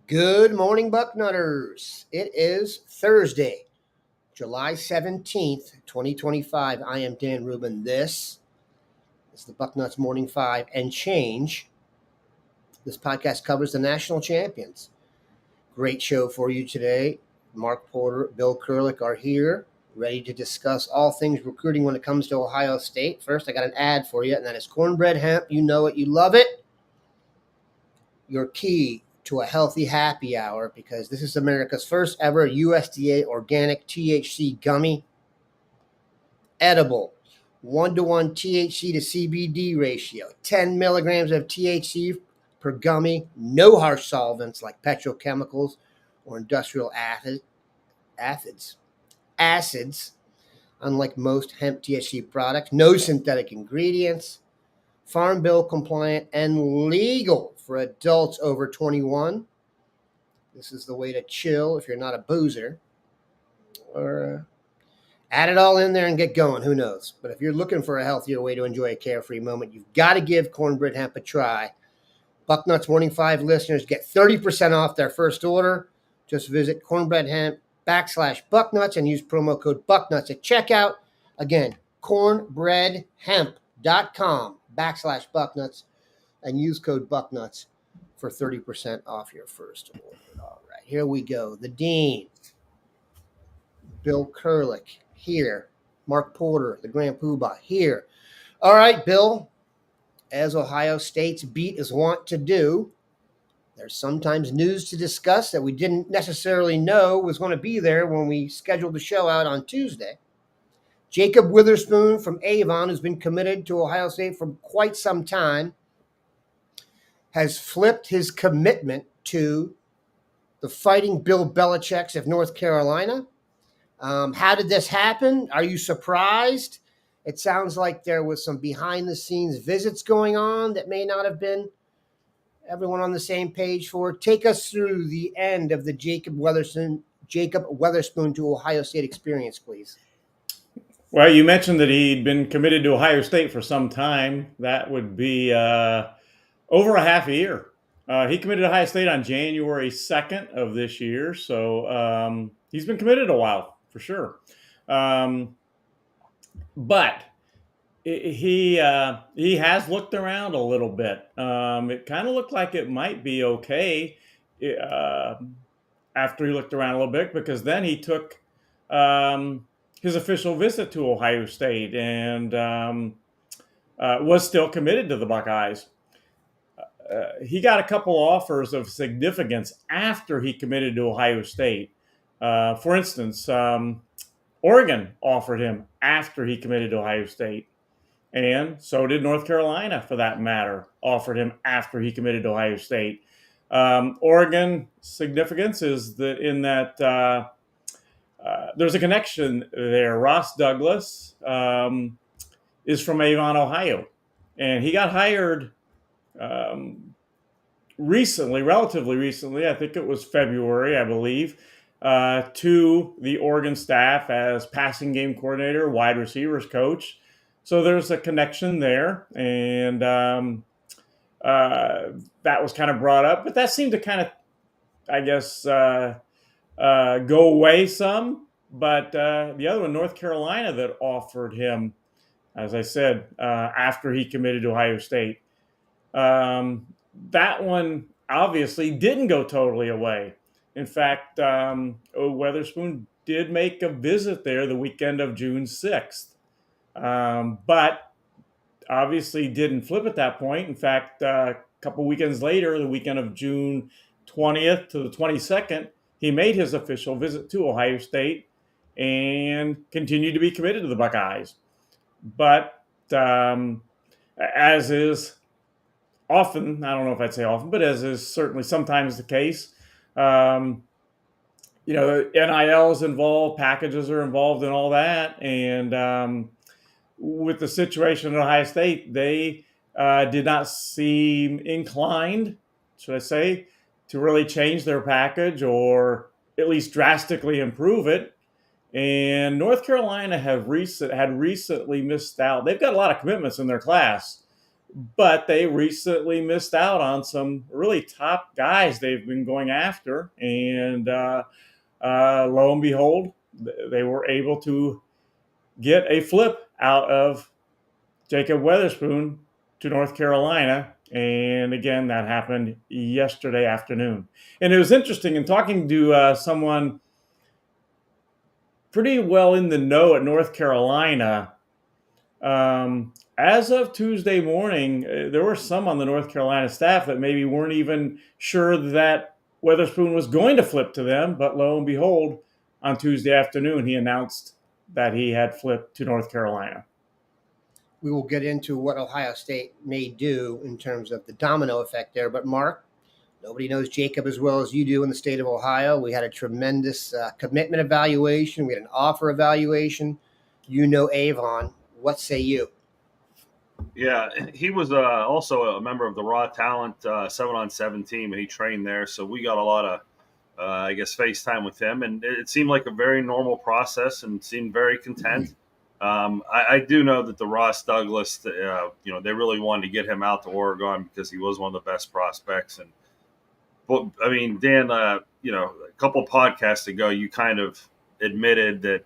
Good morning, Bucknutters. It is Thursday, July 17th, 2025. I am Dan Rubin. This is the Bucknuts Morning 5 and change. This podcast covers the national champions. Great show for you today. Mark Porter, Bill Kurelic are here, ready to discuss all things recruiting when it comes to Ohio State. First, I got an ad for you, and that is cornbread hemp. You know it, you love it. Your key to a healthy happy hour, because this is America's first ever USDA organic THC gummy. Edible, 1-to-1 THC to CBD ratio, 10 milligrams of THC per gummy, no harsh solvents like petrochemicals or industrial acids, unlike most hemp THC products, no synthetic ingredients, Farm Bill compliant and legal for adults over 21. This is the way to chill if you're not a boozer. Or add it all in there and get going. Who knows? But if you're looking for a healthier way to enjoy a carefree moment, you've got to give cornbread hemp a try. Bucknuts Morning 5 listeners get 30% off their first order. Just visit cornbreadhemp.com/Bucknuts and use promo code Bucknuts at checkout. Again, cornbreadhemp.com/Bucknuts and use code Bucknuts for 30% off your first order. All right, here we go. The Dean, Bill Kurelic, here. Mark Porter, the Grand Poobah, here. All right, Bill, as Ohio State's beat is wont to do, there's sometimes news to discuss that we didn't necessarily know was going to be there when we scheduled the show out on Tuesday. Jakob Weatherspoon from Avon, who's been committed to Ohio State for quite some time, has flipped his commitment to the Fighting Bill Belichick's of North Carolina. How did this happen? Are you surprised? It sounds like there was some behind-the-scenes visits going on that may not have been everyone on the same page for. Take us through the end of the Jakob Weatherspoon to Ohio State experience, please. Well, you mentioned that he'd been committed to Ohio State for some time. That would be over a half a year. He committed to Ohio State on January 2nd of this year. So he's been committed a while, for sure. But he has looked around a little bit. It kind of looked like it might be okay after he looked around a little bit, because then he took his official visit to Ohio State and was still committed to the Buckeyes. He got a couple offers of significance after he committed to Ohio State. For instance, Oregon offered him after he committed to Ohio State. And so did North Carolina, for that matter, offered him after he committed to Ohio State. Oregon significance is that in that there's a connection there. Ross Douglas is from Avon, Ohio, and he got hired relatively recently. I think it was February, I believe, to the Oregon staff as passing game coordinator, wide receivers coach. So there's a connection there, and that was kind of brought up, but that seemed to kind of, I guess, go away some. But the other one, North Carolina, that offered him, as I said, after he committed to Ohio State. That one obviously didn't go totally away. In fact, Weatherspoon did make a visit there the weekend of June 6th. But obviously didn't flip at that point. In fact, a couple weekends later, the weekend of June 20th to the 22nd, he made his official visit to Ohio State and continued to be committed to the Buckeyes. But as is often, I don't know if I'd say often, but as is certainly sometimes the case, NIL is involved, packages are involved in all that. And with the situation at Ohio State, they did not seem inclined, should I say, to really change their package or at least drastically improve it. And North Carolina had recently missed out. They've got a lot of commitments in their class, but they recently missed out on some really top guys they've been going after. And lo and behold, they were able to get a flip out of Jakob Weatherspoon to North Carolina. And again, that happened yesterday afternoon. And it was interesting in talking to someone pretty well in the know at North Carolina. As of Tuesday morning, there were some on the North Carolina staff that maybe weren't even sure that Weatherspoon was going to flip to them. But lo and behold, on Tuesday afternoon, he announced that he had flipped to North Carolina. We will get into what Ohio State may do in terms of the domino effect there. But Mark, nobody knows Jakob as well as you do in the state of Ohio. We had a tremendous commitment evaluation. We had an offer evaluation. You know Avon. What say you? Yeah, he was also a member of the Raw Talent 7-on-7 team, and he trained there. So we got a lot of, FaceTime with him, and it seemed like a very normal process, and seemed very content. I do know that the Ross Douglas, they really wanted to get him out to Oregon because he was one of the best prospects. And but I mean, Dan, a couple podcasts ago, you kind of admitted that,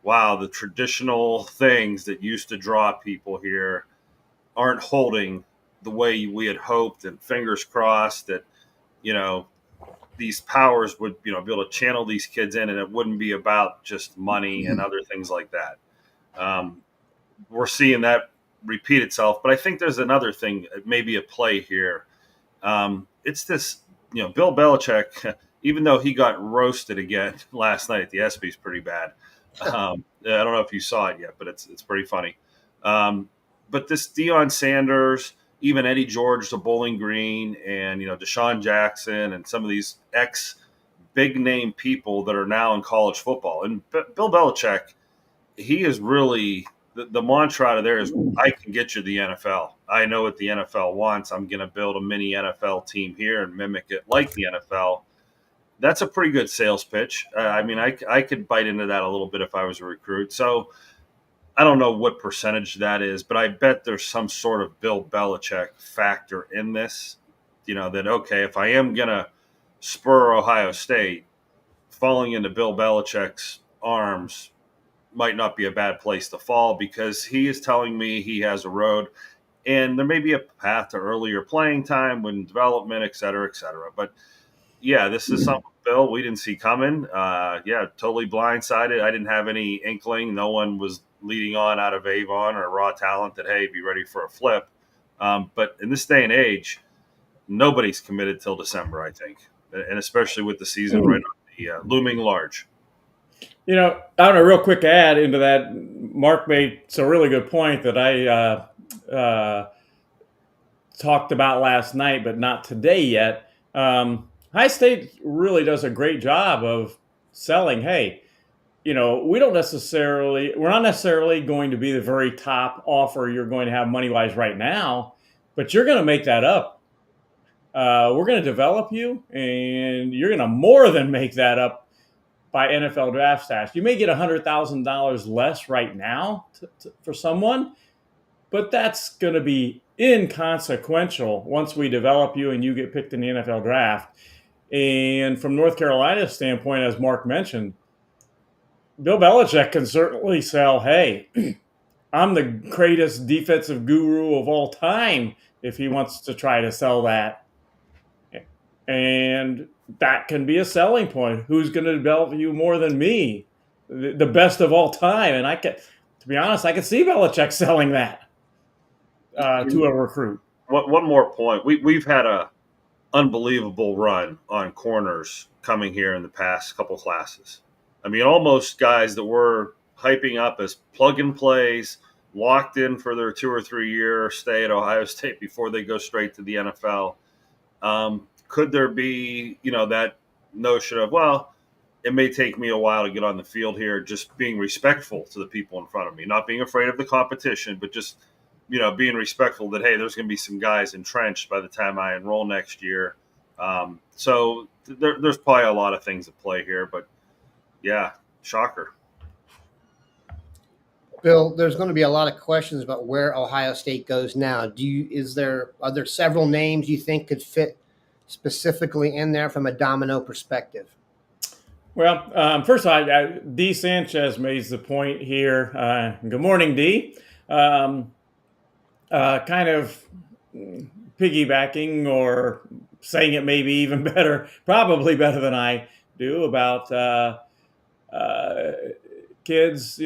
wow, the traditional things that used to draw people here aren't holding the way we had hoped, and fingers crossed that these powers would be able to channel these kids in, and it wouldn't be about just money and other things like that. We're seeing that repeat itself, but I think there's another thing, maybe a play here. It's this, Bill Belichick, even though he got roasted again last night at the ESPYs pretty bad. I don't know if you saw it yet, but it's pretty funny. But this Deion Sanders, even Eddie George, the Bowling Green, and Deshaun Jackson, and some of these ex big name people that are now in college football, and Bill Belichick, he is really the mantra out of there is, I can get you the NFL. I know what the NFL wants. I'm going to build a mini NFL team here and mimic it like the NFL. That's a pretty good sales pitch. I could bite into that a little bit if I was a recruit. So I don't know what percentage that is, but I bet there's some sort of Bill Belichick factor in this, that, okay, if I am going to spur Ohio State, falling into Bill Belichick's arms might not be a bad place to fall, because he is telling me he has a road, and there may be a path to earlier playing time when development, et cetera, et cetera. But yeah, this is something, Bill, we didn't see coming. Totally blindsided. I didn't have any inkling. No one was leading on out of Avon or Raw Talent that, hey, be ready for a flip. But in this day and age, nobody's committed till December, I think, and especially with the season right on the looming large. I want a real quick add into that. Mark made a really good point that I talked about last night, but not today yet. High State really does a great job of selling, hey, we're not necessarily going to be the very top offer you're going to have money-wise right now, but you're going to make that up. We're going to develop you, and you're going to more than make that up by NFL draft status. You may get $100,000 less right now for someone, but that's going to be inconsequential once we develop you and you get picked in the NFL draft. And from North Carolina's standpoint, as Mark mentioned, Bill Belichick can certainly sell, hey, I'm the greatest defensive guru of all time, if he wants to try to sell that. And that can be a selling point. Who's going to develop you more than me? The best of all time. And to be honest, I could see Belichick selling that to a recruit. One more point. We've had a unbelievable run on corners coming here in the past couple classes. I mean, almost guys that we're hyping up as plug and plays, locked in for their 2 or 3 year stay at Ohio State before they go straight to the NFL. Could there be, that notion of, well, it may take me a while to get on the field here, just being respectful to the people in front of me, not being afraid of the competition, but just, being respectful that, hey, there's going to be some guys entrenched by the time I enroll next year. So there's probably a lot of things at play here, but yeah, shocker. Bill, there's going to be a lot of questions about where Ohio State goes now. Are there several names you think could fit specifically in there from a domino perspective? Well, first of all, D. Sanchez made the point here. Good morning, D. Kind of piggybacking or saying it maybe even better, probably better than I do about kids.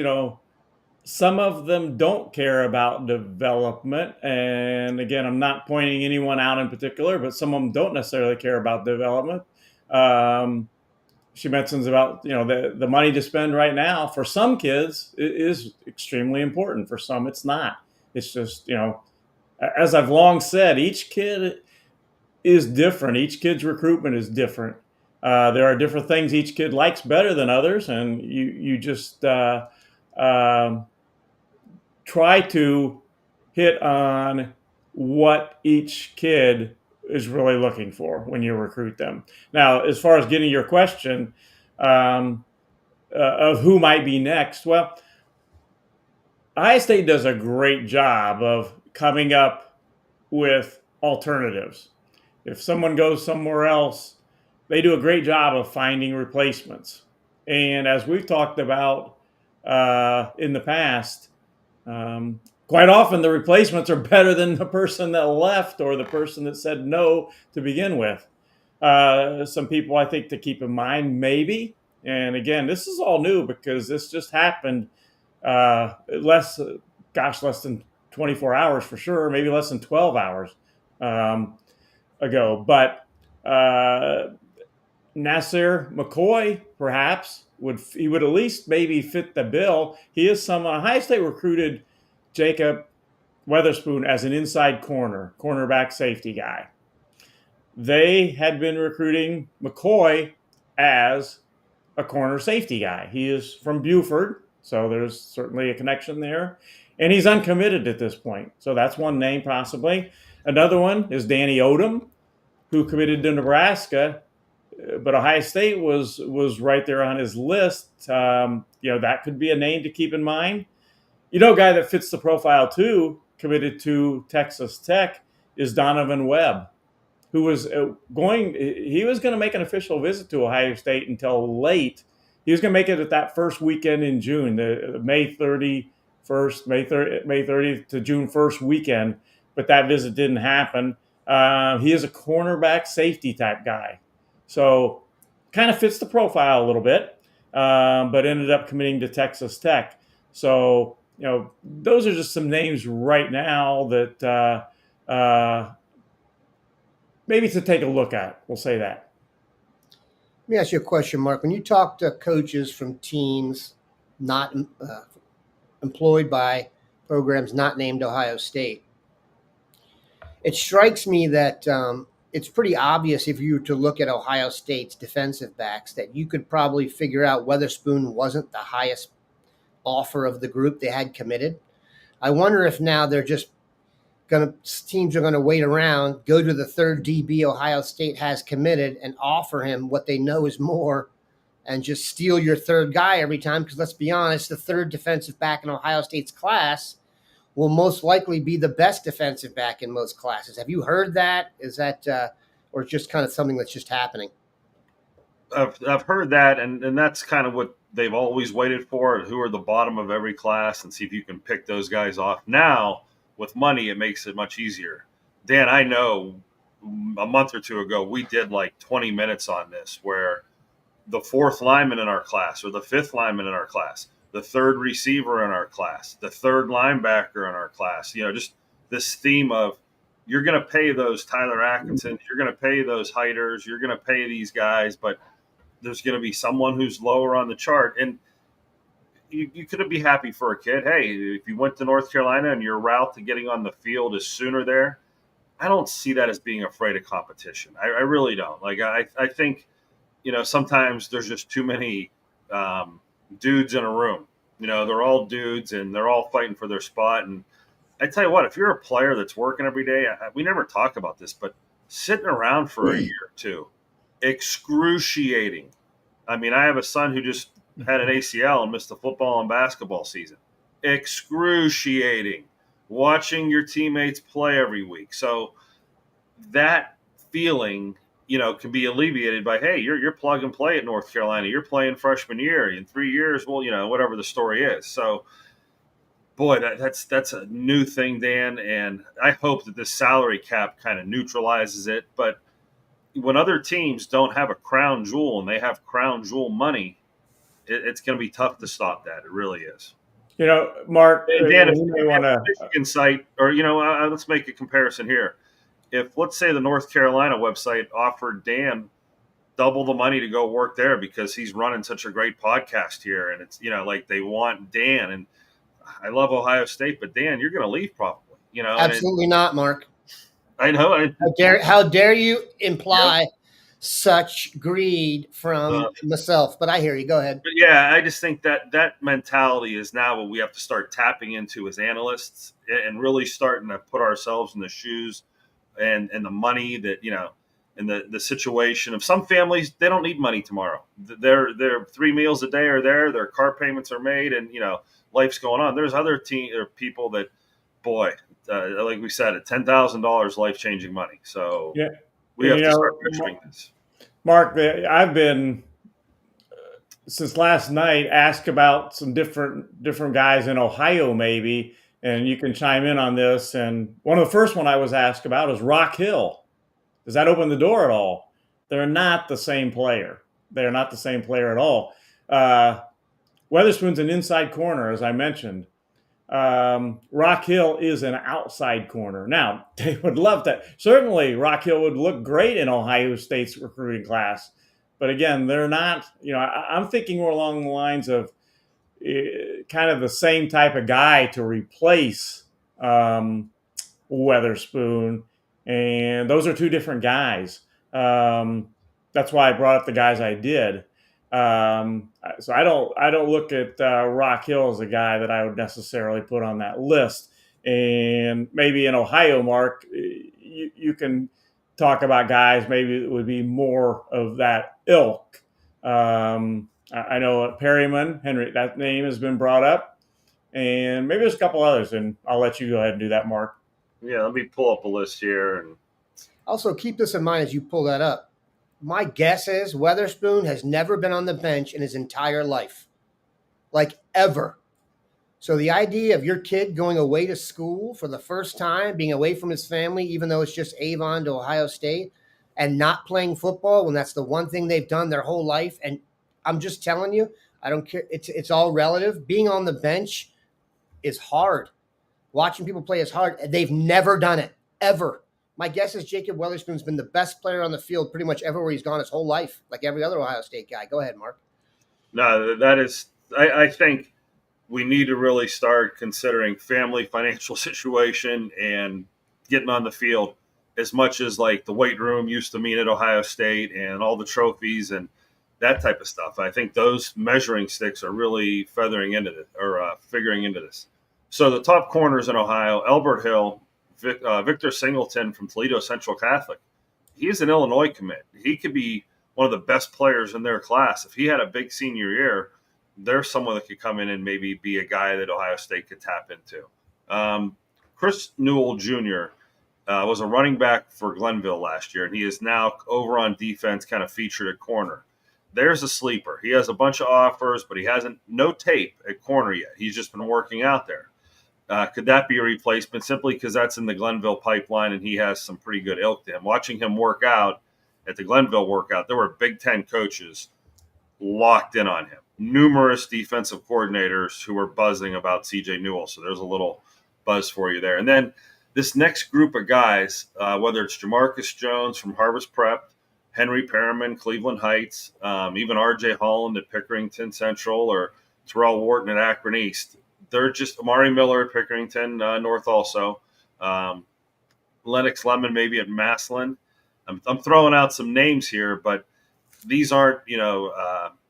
Some of them don't care about development. And again, I'm not pointing anyone out in particular, but some of them don't necessarily care about development. She mentions about the money to spend right now for some kids is extremely important. For some, it's not. It's just as I've long said, each kid is different. Each kid's recruitment is different. There are different things each kid likes better than others, and you just try to hit on what each kid is really looking for when you recruit them. Now, as far as getting your question of who might be next, well, Ohio State does a great job of coming up with alternatives. If someone goes somewhere else, they do a great job of finding replacements. And as we've talked about in the past, quite often the replacements are better than the person that left or the person that said no to begin with. Some people I think to keep in mind, maybe. And again, this is all new because this just happened less than 24 hours for sure, maybe less than 12 hours ago. But Nasir McCoy, perhaps, would at least maybe fit the bill. He is someone. Ohio State recruited Jakob Weatherspoon as an inside cornerback safety guy. They had been recruiting McCoy as a corner safety guy. He is from Buford, so there's certainly a connection there. And he's uncommitted at this point. So that's one name possibly. Another one is Danny Odom, who committed to Nebraska, but Ohio State was right there on his list. That could be a name to keep in mind. A guy that fits the profile too, committed to Texas Tech, is Donovan Webb, who was going to make an official visit to Ohio State until late. He was going to make it at that first weekend in June, the May 30th to June 1st weekend, but that visit didn't happen. He is a cornerback safety type guy. So kind of fits the profile a little bit, but ended up committing to Texas Tech. So, those are just some names right now that maybe to take a look at. We'll say that. Let me ask you a question, Mark. When you talk to coaches from teams not employed by programs not named Ohio State, it strikes me that it's pretty obvious if you were to look at Ohio State's defensive backs that you could probably figure out Weatherspoon wasn't the highest offer of the group they had committed. I wonder if now teams are going to wait around, go to the third DB Ohio State has committed and offer him what they know is more and just steal your third guy every time. Because let's be honest, the third defensive back in Ohio State's class will most likely be the best defensive back in most classes. Have you heard that? Is that, or just kind of something that's just happening? I've heard that, and that's kind of what they've always waited for, who are the bottom of every class, and see if you can pick those guys off. Now, with money, it makes it much easier. Dan, I know a month or two ago, we did like 20 minutes on this, where the fourth lineman in our class or the fifth lineman in our class, the third receiver in our class, the third linebacker in our class, just this theme of you're going to pay those Tyler Atkinsons, you're going to pay those Heiders, you're going to pay these guys, but there's going to be someone who's lower on the chart. And you could be happy for a kid. Hey, if you went to North Carolina and your route to getting on the field is sooner there, I don't see that as being afraid of competition. I really don't. Like, I think, sometimes there's just too many dudes in a room. They're all dudes and they're all fighting for their spot. And I tell you what, if you're a player that's working every day, we never talk about this, but sitting around for a year or two, excruciating. I mean, I have a son who just had an ACL and missed the football and basketball season. excruciating watching your teammates play every week. So that feeling, can be alleviated by, hey, you're plug and play at North Carolina. You're playing freshman year in 3 years. Well, whatever the story is. So, boy, that's a new thing, Dan, and I hope that this salary cap kind of neutralizes it. But when other teams don't have a crown jewel and they have crown jewel money, it's going to be tough to stop that. It really is. Mark, And Dan, if you may you want have to. a Michigan site, or let's make a comparison here. If, let's say, the North Carolina website offered Dan double the money to go work there because he's running such a great podcast here, and it's like they want Dan, and I love Ohio State, but Dan, you're going to leave probably. Absolutely not, Mark. I know. How dare you imply such greed from myself? But I hear you. Go ahead. But yeah, I just think that mentality is now what we have to start tapping into as analysts and really starting to put ourselves in the shoes and the money that, in the situation of some families. They don't need money tomorrow. Their 3 meals a day are there. Their car payments are made, and life's going on. There's other people that, boy, like we said, at $10,000, life-changing money. So we have to start picturing this. Mark, I've been since last night asked about some different guys in Ohio, maybe, and you can chime in on this. And one of the first one I was asked about is Rock Hill. Does that open the door at all? They're not the same player. They're not the same player at all. Weatherspoon's an inside corner, as I mentioned. Rock Hill is an outside corner. Now, they would love that. Certainly, Rock Hill would look great in Ohio State's recruiting class. But again, they're not, I'm thinking more along the lines of kind of the same type of guy to replace Weatherspoon. And those are two different guys. That's why I brought up the guys I did. So I don't look at Rock Hill as a guy that I would necessarily put on that list. And maybe in Ohio, Mark, you can talk about guys maybe it would be more of that ilk. I know Perryman, Henry, that name has been brought up, and maybe there's a couple others, and I'll let you go ahead and do that, Mark. Yeah, let me pull up a list here. And also keep this in mind as you pull that up. My guess is Weatherspoon has never been on the bench in his entire life, like ever. So the idea of your kid going away to school for the first time, being away from his family, even though it's just Avon to Ohio State, and not playing football when that's the one thing they've done their whole life. And I'm just telling you, I don't care. It's all relative. Being on the bench is hard. Watching people play is hard. They've never done it, ever. My guess is Jakob Weatherspoon's been the best player on the field pretty much everywhere he's gone his whole life, like every other Ohio State guy. Go ahead, Mark. No, that is – I think we need to really start considering family financial situation and getting on the field as much as like the weight room used to mean at Ohio State and all the trophies and that type of stuff. I think those measuring sticks are really figuring into this. So the top corners in Ohio, Elbert Hill, Victor Singleton from Toledo Central Catholic. He's an Illinois commit. He could be one of the best players in their class. If he had a big senior year, there's someone that could come in and maybe be a guy that Ohio State could tap into. Chris Newell Jr. Was a running back for Glenville last year, and he is now over on defense, kind of featured at corner. There's a sleeper. He has a bunch of offers, but he hasn't no tape at corner yet. He's just been working out there. Could that be a replacement simply because that's in the Glenville pipeline and he has some pretty good ilk to him? Watching him work out at the Glenville workout, there were Big Ten coaches locked in on him. Numerous defensive coordinators who were buzzing about C.J. Newell. So there's a little buzz for you there. And then this next group of guys, whether it's Jamarcus Jones from Harvest Prep, Henry Perriman, Cleveland Heights, even R.J. Holland at Pickerington Central, or Terrell Wharton at Akron East, they're just Amari Miller at Pickerington North also. Lennox Lemon maybe at Massillon. I'm throwing out some names here, but these aren't,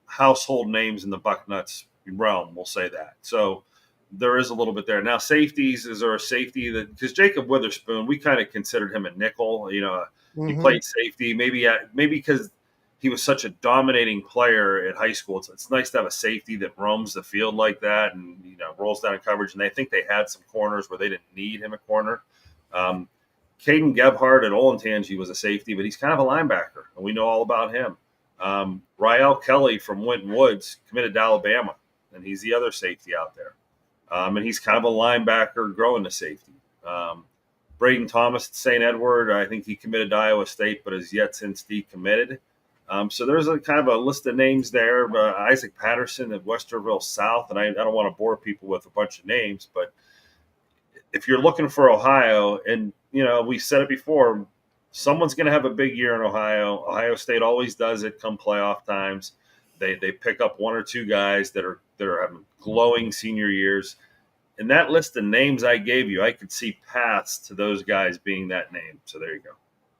household names in the Bucknuts realm, we'll say that. So there is a little bit there. Now, safeties, is there a safety that – because Jakob Weatherspoon, we kind of considered him a nickel. He played safety, maybe because he was such a dominating player at high school. It's nice to have a safety that roams the field like that and, rolls down in coverage. And I think they had some corners where they didn't need him at corner. Caden Gebhardt at Olentangy was a safety, but he's kind of a linebacker, and we know all about him. Rael Kelly from Winton Woods committed to Alabama, and he's the other safety out there. And he's kind of a linebacker growing to safety. Braden Thomas at St. Edward, I think he committed to Iowa State, but has yet since decommitted. So there's a kind of a list of names there. Isaac Patterson at Westerville South, and I don't want to bore people with a bunch of names, but if you're looking for Ohio, and we said it before, someone's going to have a big year in Ohio. Ohio State always does it come playoff times. They pick up one or two guys that are having glowing senior years. In that list of names I gave you, I could see paths to those guys being that name. So there you go.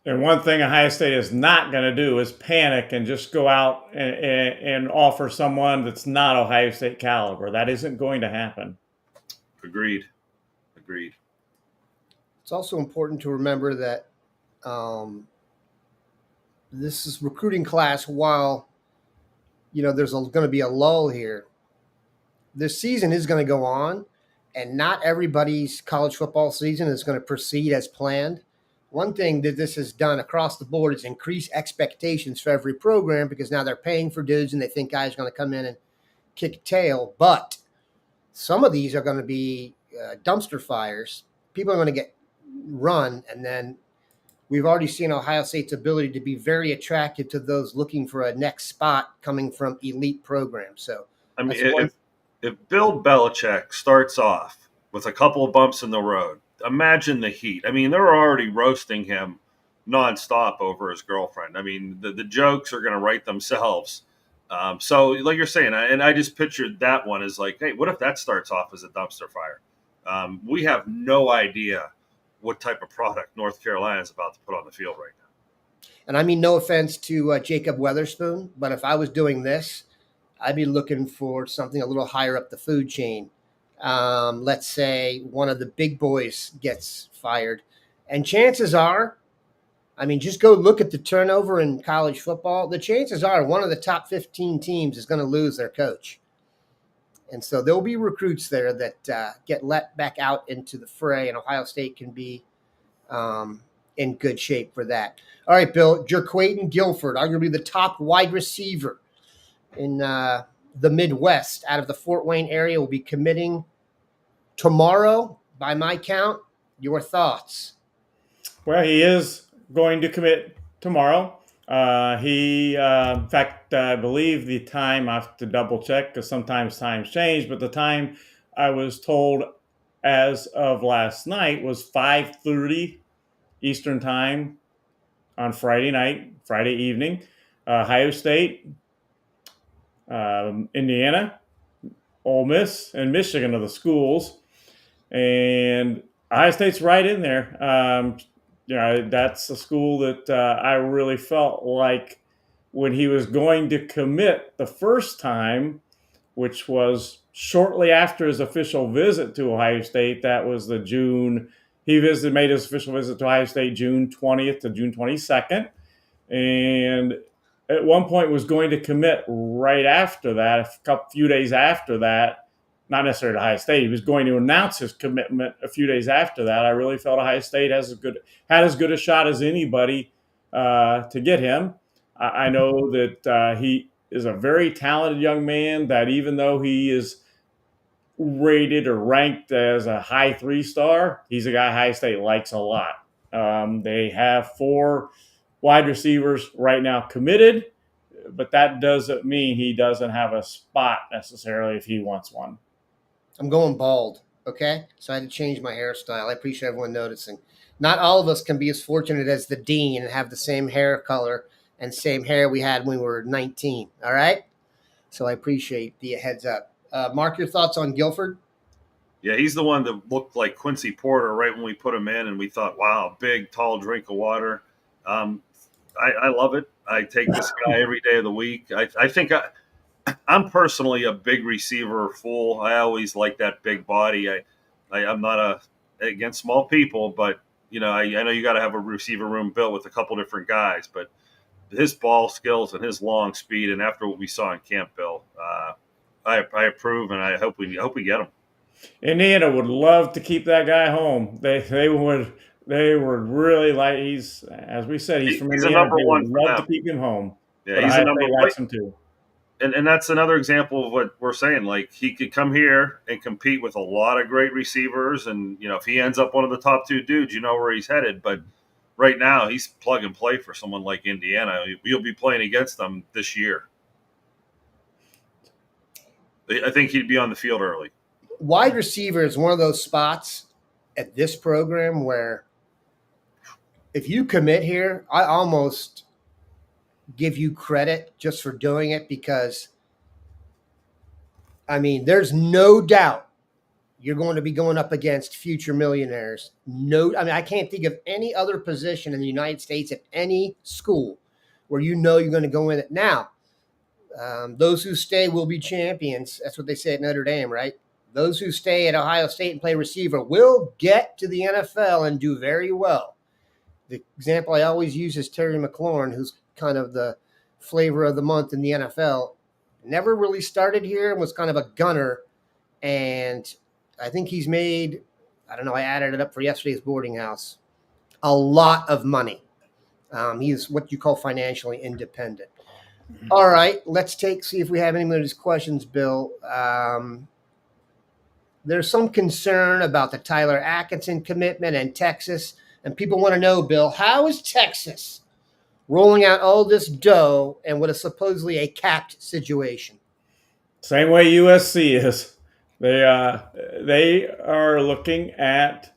And one thing Ohio State is not going to do is panic and just go out and offer someone that's not Ohio State caliber. That isn't going to happen. Agreed. It's also important to remember that this is recruiting class. While there's going to be a lull here, this season is going to go on, and not everybody's college football season is going to proceed as planned. One thing that this has done across the board is increase expectations for every program, because now they're paying for dudes and they think guys are going to come in and kick tail. But some of these are going to be dumpster fires. People are going to get run, and then we've already seen Ohio State's ability to be very attractive to those looking for a next spot coming from elite programs. So, I mean, if Bill Belichick starts off with a couple of bumps in the road, imagine the heat. I mean, they're already roasting him nonstop over his girlfriend. I mean, the jokes are going to write themselves. So, like you're saying, and I just pictured that one as like, hey, what if that starts off as a dumpster fire? We have no idea what type of product North Carolina is about to put on the field right now. And I mean, no offense to Jakob Weatherspoon, but if I was doing this, I'd be looking for something a little higher up the food chain. Let's say one of the big boys gets fired. And chances are, I mean, just go look at the turnover in college football. The chances are one of the top 15 teams is going to lose their coach. And so there'll be recruits there that get let back out into the fray, and Ohio State can be in good shape for that. All right, Bill, Jerquaden Guilford, arguably the top wide receiver in the Midwest out of the Fort Wayne area, will be committing tomorrow, by my count. Your thoughts? Well, he is going to commit tomorrow. In fact, I believe the time, I have to double check because sometimes times change, but the time I was told as of last night was 5:30 Eastern time on Friday evening. Ohio State, Indiana, Ole Miss, and Michigan are the schools. And Ohio State's right in there. That's a school that I really felt like when he was going to commit the first time, which was shortly after his official visit to Ohio State, that was the June, made his official visit to Ohio State June 20th to June 22nd. And at one point was going to commit right after that, few days after that. Not necessarily to Ohio State. He was going to announce his commitment a few days after that. I really felt Ohio State had as good a shot as anybody to get him. I know that he is a very talented young man, that even though he is rated or ranked as a high 3-star, he's a guy Ohio State likes a lot. They have 4 wide receivers right now committed, but that doesn't mean he doesn't have a spot necessarily if he wants one. I'm going bald, okay? So I had to change my hairstyle. I appreciate everyone noticing. Not all of us can be as fortunate as the dean and have the same hair color and same hair we had when we were 19, all right? So I appreciate the heads up. Mark, your thoughts on Guilford? Yeah, he's the one that looked like Quincy Porter right when we put him in, and we thought, wow, big, tall drink of water. I love it. I take this guy every day of the week. I think I'm personally a big receiver fool. I always like that big body. I'm not against small people, but I know you got to have a receiver room built with a couple different guys. But his ball skills and his long speed, and after what we saw in Camp Bill, I approve, and I hope we get him. Indiana would love to keep that guy home. They would really like. He's, as we said, he's from He's a Indiana. number They one would for love them. to keep him home. Yeah, but he's a Ohio number State likes him too. And that's another example of what we're saying. Like, he could come here and compete with a lot of great receivers, and if he ends up one of the top 2 dudes, you know where he's headed. But right now, he's plug and play for someone like Indiana. You'll be playing against them this year. I think he'd be on the field early. Wide receiver is one of those spots at this program where if you commit here, I almost give you credit just for doing it, because I mean, there's no doubt you're going to be going up against future millionaires. No, I mean, I can't think of any other position in the United States at any school where you're going to go in it. Now, those who stay will be champions. That's what they say at Notre Dame, right? Those who stay at Ohio State and play receiver will get to the NFL and do very well. The example I always use is Terry McLaurin, who's kind of the flavor of the month in the NFL. Never really started here and was kind of a gunner. And I think he's made, I don't know, I added it up for yesterday's boarding house, a lot of money. He's what you call financially independent. All right, let's see if we have any of these questions, Bill. There's some concern about the Tyler Atkinson commitment and Texas, and people want to know, Bill, how is Texas rolling out all this dough and what is supposedly a capped situation? Same way USC is. They are looking at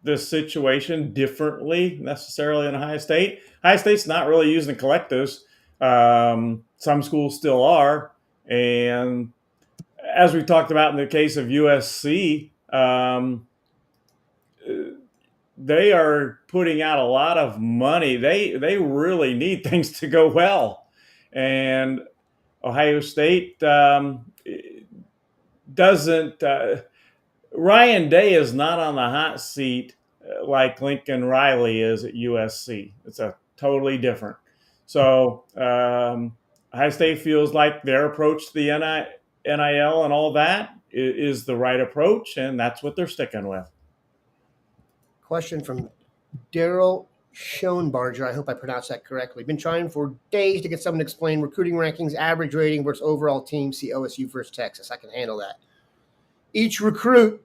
this situation differently necessarily than Ohio State. Ohio State's not really using collectives. Some schools still are. And as we talked about in the case of USC, they are putting out a lot of money. They really need things to go well. And Ohio State doesn't. Ryan Day is not on the hot seat like Lincoln Riley is at USC. It's a totally different. So Ohio State feels like their approach to the NIL and all that is the right approach, and that's what they're sticking with. Question from Daryl Schoenbarger. I hope I pronounced that correctly. Been trying for days to get someone to explain recruiting rankings, average rating versus overall team. See OSU versus Texas. I can handle that. Each recruit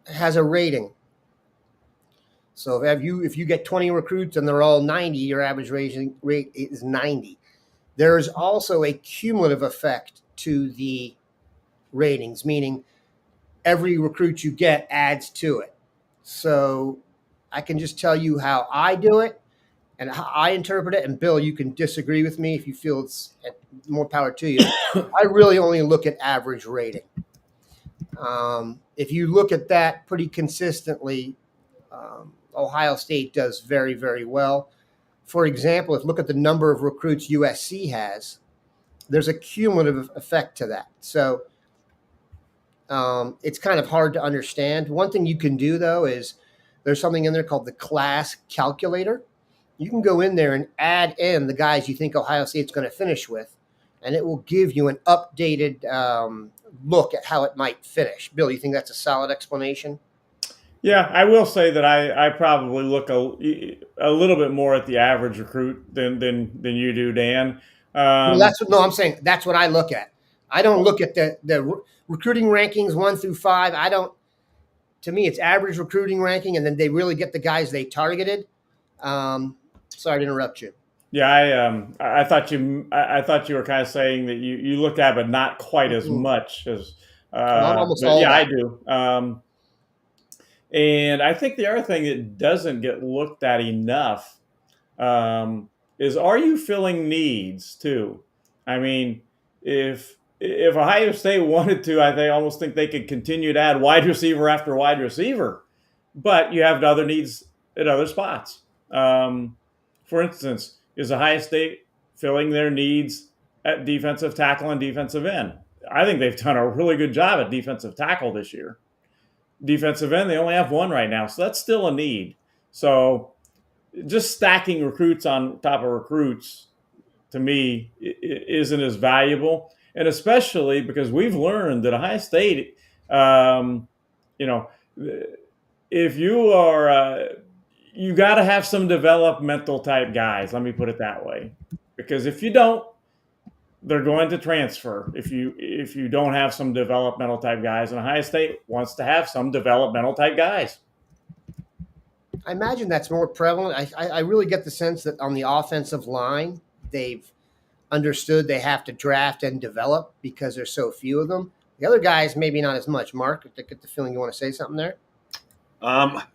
has a rating. So if you get 20 recruits and they're all 90, your average rate is 90. There is also a cumulative effect to the ratings, meaning every recruit you get adds to it. So I can just tell you how I do it and how I interpret it. And Bill, you can disagree with me if you feel it's more power to you. I really only look at average rating. If you look at that pretty consistently, Ohio State does very, very well. For example, if you look at the number of recruits USC has, there's a cumulative effect to that. So it's kind of hard to understand. One thing you can do, though, is there's something in there called the class calculator. You can go in there and add in the guys you think Ohio State's going to finish with, and it will give you an updated look at how it might finish. Bill, you think that's a solid explanation? Yeah, I will say that I probably look a little bit more at the average recruit than you do, Dan. I'm saying that's what I look at. I don't look at the recruiting rankings 1 through 5. To me, it's average recruiting ranking, and then they really get the guys they targeted. Sorry to interrupt you. Yeah, I thought you were kind of saying that you look at it, but not quite as much as. Almost all. Yeah, I do. And I think the other thing that doesn't get looked at enough is, are you filling needs too? I mean, if Ohio State wanted to, I almost think they could continue to add wide receiver after wide receiver, but you have other needs at other spots. For instance, is Ohio State filling their needs at defensive tackle and defensive end? I think they've done a really good job at defensive tackle this year. Defensive end, they only have one right now, so that's still a need. So just stacking recruits on top of recruits to me, isn't as valuable. And especially because we've learned that Ohio State, you know, if you are, you got to have some developmental type guys. Let me put it that way, because if you don't, they're going to transfer. If you don't have some developmental type guys, and Ohio State wants to have some developmental type guys. I imagine that's more prevalent. I really get the sense that on the offensive line, they've understood they have to draft and develop because there's so few of them. The other guys, maybe not as much. Mark, I get the feeling you want to say something there.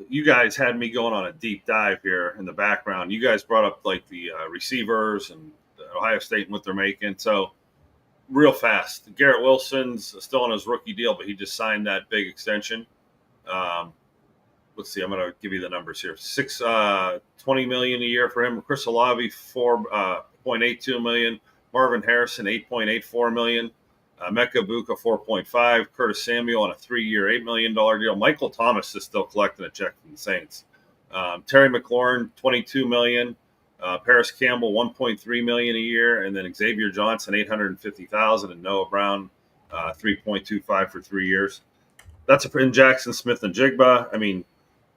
You guys had me going on a deep dive here in the background. You guys brought up like the receivers and Ohio State and what they're making. So real fast, Garrett Wilson's still on his rookie deal, but he just signed that big extension. Let's see, I'm going to give you the numbers here. $20 million a year for him. Chris Olave, $4.82 million. Marvin Harrison, $8.84 million. Mecca Buka, 4.5. Curtis Samuel on a 3-year, $8 million deal. Michael Thomas is still collecting a check from the Saints. Terry McLaurin, $22 million. Paris Campbell, $1.3 million a year, and then Xavier Johnson, $850,000, and Noah Brown, $3.25 for 3 years. That's in Jackson Smith and Jigba. I mean,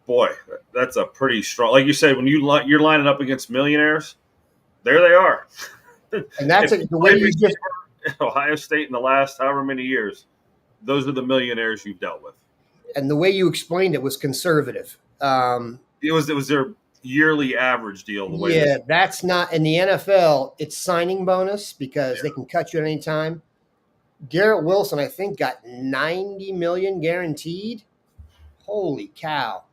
boy, that's a pretty strong. Like you said, when you're lining up against millionaires, there they are. And that's the way you just Ohio State in the last however many years. Those are the millionaires you've dealt with. And the way you explained it was conservative. It was their yearly average deal. The way that's not in the NFL. It's signing bonus because they can cut you at any time. Garrett Wilson, I think, got $90 million guaranteed. Holy cow!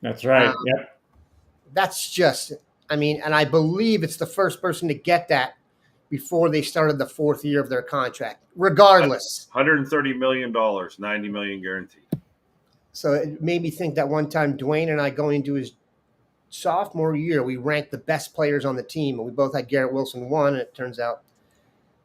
That's right. Yep. That's just. I mean, and I believe it's the first person to get that before they started the 4th year of their contract. Regardless, $130 million, $90 million guaranteed. So it made me think that one time Dwayne and I going into his sophomore year, we ranked the best players on the team, and we both had Garrett Wilson 1, and it turns out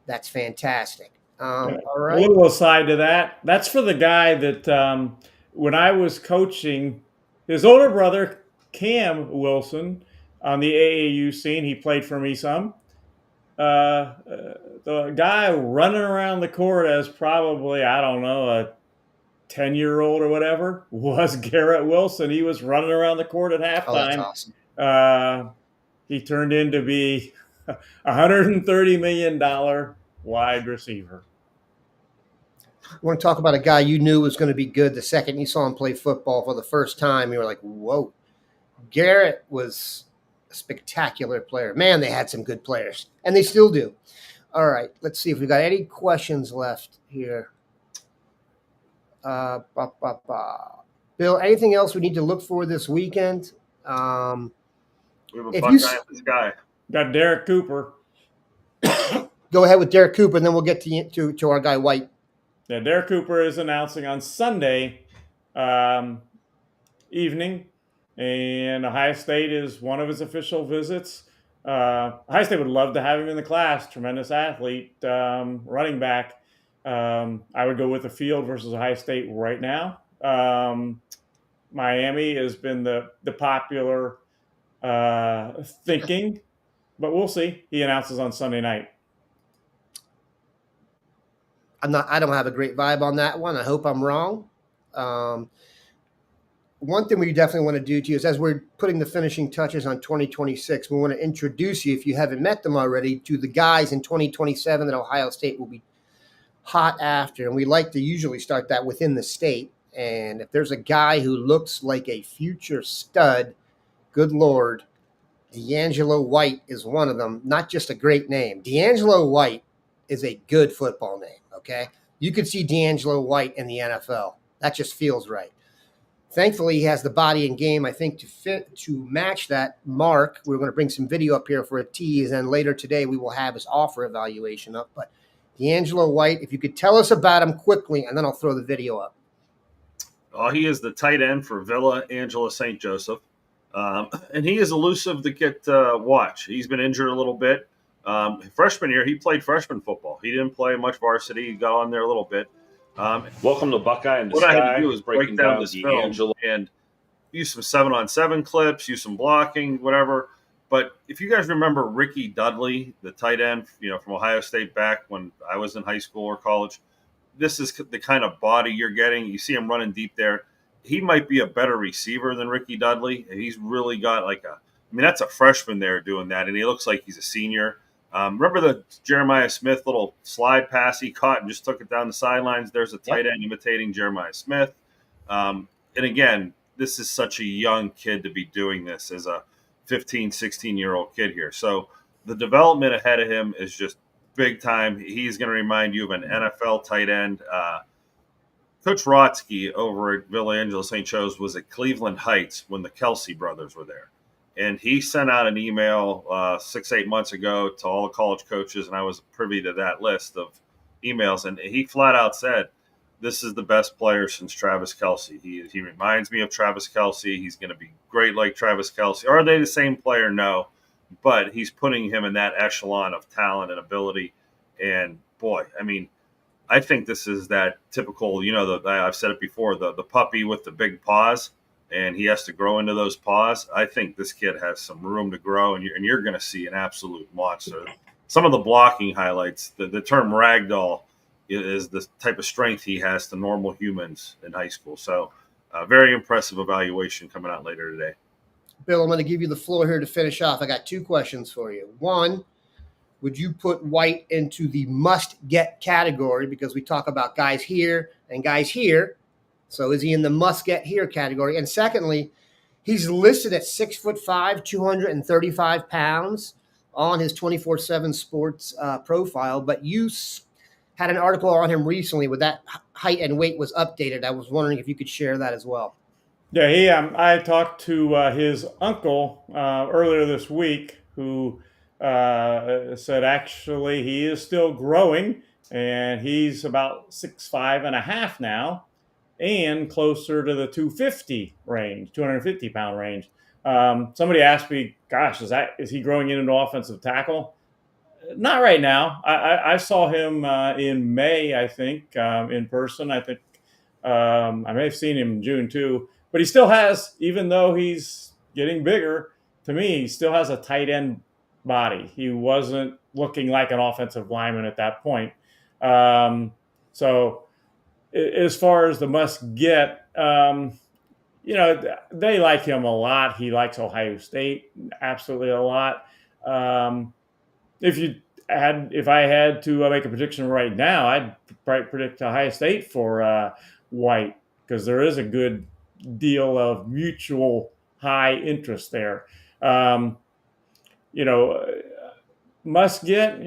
that's fantastic. All right. A little aside to that, that's for the guy that when I was coaching, his older brother, Cam Wilson, on the AAU scene, he played for me some. The guy running around the court as probably, I don't know, a 10-year-old or whatever was Garrett Wilson. He was running around the court at halftime. Oh, that's awesome. He turned in to be $130 million wide receiver. You want to talk about a guy you knew was going to be good the second you saw him play football for the first time. You were like, whoa. Garrett was a spectacular player. Man, they had some good players, and they still do. All right, let's see if we've got any questions left here. Bill, anything else we need to look for this weekend? We have a Buckeye in the sky. Got Derek Cooper. Go ahead with Derek Cooper, and then we'll get to our guy White. Yeah, Derek Cooper is announcing on Sunday evening, and Ohio State is one of his official visits. Ohio State would love to have him in the class. Tremendous athlete, running back. I would go with the field versus Ohio State right now. Miami has been the popular thinking, but we'll see. He announces on Sunday night. I don't have a great vibe on that one. I hope I'm wrong. One thing we definitely want to do to you is, as we're putting the finishing touches on 2026, we want to introduce you, if you haven't met them already, to the guys in 2027 that Ohio State will be hot after. And we like to usually start that within the state. And if there's a guy who looks like a future stud, good Lord, D'Angelo White is one of them. Not just a great name. D'Angelo White is a good football name, okay? You could see D'Angelo White in the NFL. That just feels right. Thankfully, he has the body and game, I think, to match that mark. We're going to bring some video up here for a tease, and later today we will have his offer evaluation up. But D'Angelo White, if you could tell us about him quickly, and then I'll throw the video up. He is the tight end for Villa Angela St. Joseph, and he is elusive to get watch. He's been injured a little bit. Freshman year, he played freshman football. He didn't play much varsity. He got on there a little bit. Welcome to Buckeye in the What I had Sky. to do was break down this film D'Angelo. and use some 7-on-7 clips, use some blocking, whatever. But if you guys remember Ricky Dudley, the tight end, from Ohio State back when I was in high school or college, this is the kind of body you're getting. You see him running deep there. He might be a better receiver than Ricky Dudley. He's really got that's a freshman there doing that, and he looks like he's a senior. Remember the Jeremiah Smith little slide pass he caught and just took it down the sidelines? There's a tight end imitating Jeremiah Smith. And again, this is such a young kid to be doing this as a 15, 16-year-old kid here. So the development ahead of him is just big time. He's going to remind you of an NFL tight end. Coach Rotsky over at Villa Angela St. Joe's was at Cleveland Heights when the Kelsey brothers were there. And he sent out an email 6-8 months ago to all the college coaches, and I was privy to that list of emails. And he flat out said, this is the best player since Travis Kelce. He reminds me of Travis Kelce. He's going to be great like Travis Kelce. Are they the same player? No. But he's putting him in that echelon of talent and ability. And, boy, I think this is that typical, I've said it before, the puppy with the big paws. And he has to grow into those paws. I think this kid has some room to grow, and you're going to see an absolute monster. Some of the blocking highlights, the term ragdoll is the type of strength he has to normal humans in high school. So very impressive evaluation coming out later today. Bill, I'm going to give you the floor here to finish off. I got 2 questions for you. One, would you put White into the must-get category? Because we talk about guys here and guys here. So is he in the must-get-here category? And secondly, he's listed at 6'5", 235 pounds on his 24/7 Sports profile. But you had an article on him recently where that height and weight was updated. I was wondering if you could share that as well. Yeah, I talked to his uncle earlier this week, who said actually he is still growing, and he's about 6'5.5" now, and closer to the 250 pound range. Somebody asked me, gosh, is he growing into an offensive tackle? Not right now. I saw him in May, I think, in person. I think I may have seen him in June too. But he still has, even though he's getting bigger, to me, he still has a tight end body. He wasn't looking like an offensive lineman at that point. So as far as the must get, they like him a lot. He likes Ohio State absolutely a lot. If I had to make a prediction right now, I'd probably predict Ohio State for White, because there is a good deal of mutual high interest there. Must get,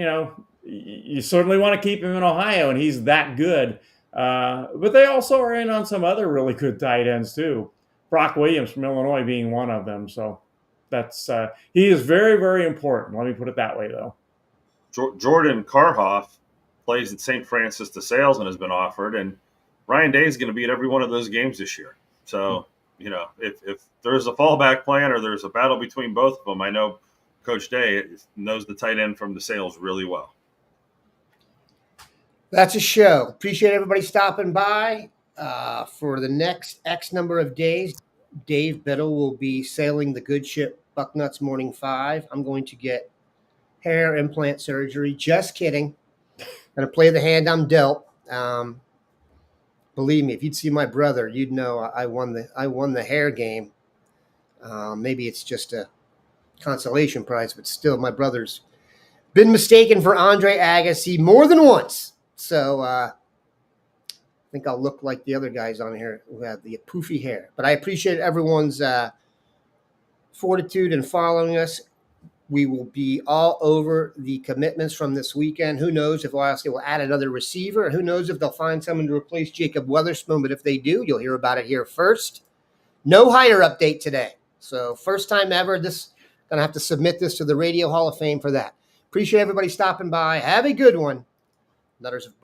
you certainly want to keep him in Ohio, and he's that good. But they also are in on some other really good tight ends too. Brock Williams from Illinois being one of them. So that's he is very, very important. Let me put it that way, though. Jordan Karhoff plays at St. Francis de Sales and has been offered, and Ryan Day is going to be at every one of those games this year. So, if there's a fallback plan or there's a battle between both of them, I know Coach Day knows the tight end from the Sales really well. That's a show. Appreciate everybody stopping by. For the next X number of days, Dave Biddle will be sailing the good ship Bucknuts Morning 5. I'm going to get hair implant surgery. Just kidding. Going to play the hand I'm dealt. Believe me, if you'd see my brother, you'd know I won the hair game. Maybe it's just a consolation prize, but still, my brother's been mistaken for Andre Agassi more than once. So I think I'll look like the other guys on here who have the poofy hair. But I appreciate everyone's fortitude in following us. We will be all over the commitments from this weekend. Who knows if Ohio State will add another receiver? Who knows if they'll find someone to replace Jakob Weatherspoon? But if they do, you'll hear about it here first. No hire update today. So first time ever. Going to have to submit this to the Radio Hall of Fame for that. Appreciate everybody stopping by. Have a good one. Letters of